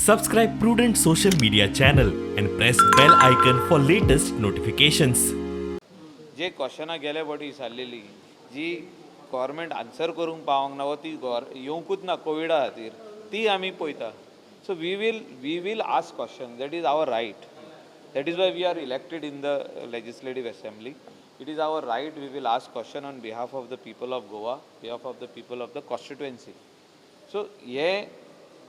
Subscribe Prudent social media channel and press bell icon for latest notifications. जे क्वेश्चनां गेले फावटी विचारलेली जी government answer करूंक पावंक ना वा ती येवंकूच ना कोविडा खातीर ती आमी पळयता. So we will ask question. That is our right. That is why we are elected in the legislative assembly. It is our right. We will ask question on behalf of the people of Goa, behalf of the people of the constituency. So हे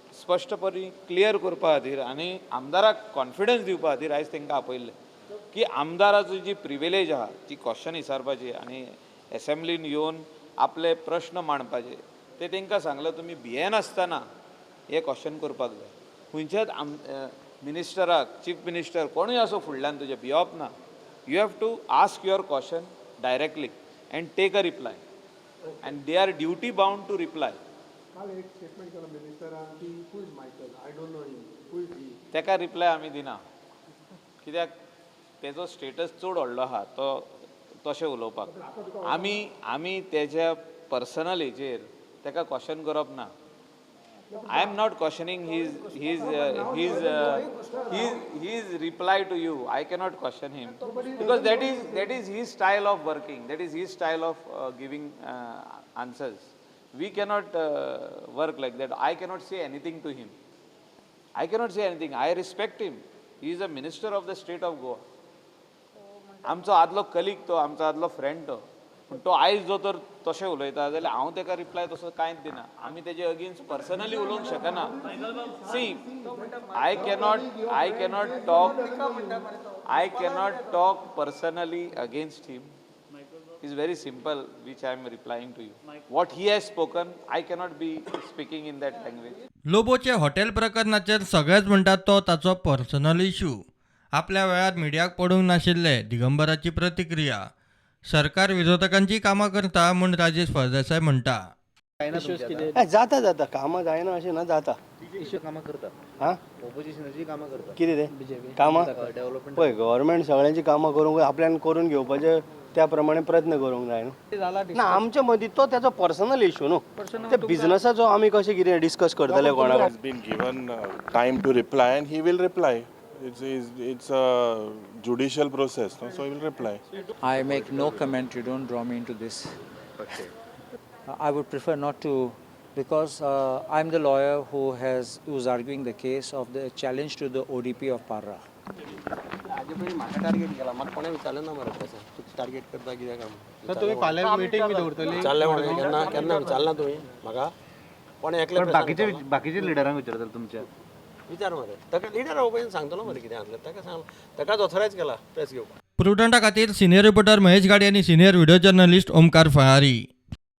स्पश्टपणी clear करपा खातीर आनी आमदाराक confidence दिवपा खातीर आयज तांकां आपयल्लें की आमदाराची जी प्रिविलेज आहा ती क्वेश्चन विचारपाची आनी एसेंब्लीन येवन आपले प्रश्न मांडपाचे ते तांकां सांगलें तुमी भियेनासतना हे क्वेश्चन करपाक जाय. खंयच्याच मिनिस्टराक, चीफ मिनिस्टर कोणूय असो फुडल्यान तुजे भियोप ना. You have to ask your question directly and take a reply and they are duty bound to reply. काल एक स्टेटमेंट केला मिनिस्टरान की who is Michael, I don't know him, who is he. ताका रिप्लाय आमी दिना कित्याक तेजो स्टेटस चड व्हडलो आहा तो तशें उलोवपाक. आमी तेज्या पर्सनल हेजेर ताका क्वेश्चन करप ना. I am not questioning his reply to you. I cannot question him because that is his style of working, that is his style of giving answers. We cannot work like that. I cannot say anything to him. I cannot say anything. I respect him. He is a minister of the state of Goa. आमचो आदलो colleague तो, आमचो आदलो friend तो. पूण तो आयज जो तर तशें उलयता जाल्यार हांव ताका रिप्लाय तसो कांयच दिना. आमी तेजे अगेन्स्ट पर्सनली उलोवंक शकना. See I cannot talk personally against him. Is very simple, which I am replying to you. What he has spoken, I cannot be speaking in that language. लोबोचे हॉटेल प्रकरणाचेर सगळेच म्हणटात तो ताचो पर्सनल इश्यू. आपल्या वेळार मिडियाक पडूंक नाशिल्ले दिगंबराची प्रतिक्रिया. सरकार विरोधकांची कामां करता म्हूण राजेश फळदेसाय म्हणटा. जाता कामां जायना अशें ना, जाता कामां करता. हां ऑपोजिशनाची कामां करता. कितें तें कामां डेव्हलपमेंट पळय गव्हर्मेंट सगळ्यांची कामां करूंक आपल्यान करून घेवपाचे त्या प्रमाणे प्रयत्न करूंक जाय न्हू. ना आमच्या मदीं तो तेचो पर्सनल इश्यू न्हू. ते बिझनसाचो आमी कशें कितें डिस्कस करतले कोणाक. has been given time to reply and he will reply. It's a judicial process, no? So he will reply. I make no comment. You don't draw me into this. Okay. I would prefer not to, because I'm the lawyer who's arguing the case of the challenge to the ODP of Parra. म्हाका target केला. म्हाका कोणें विचारलें ना मरे तशें तूं target करता कित्याक आमी. तुमी फाल्यां मिटींग बी दवरतली. चाललें म्हणून केन्ना विचारला तुमी म्हाका कोणें एकले बाकीचे लिडरांक विचारतले तुमच्या विचार मरे ताका लिडर हांव सांगतलो मरे कितें आसलें ताका सांग. ताकाच ऑथरायज केला प्रेस घेवपाक. प्रुडंटा खातीर सिनियर रिपोर्टर महेश गाडी आनी senior video journalist Omkar Phalari.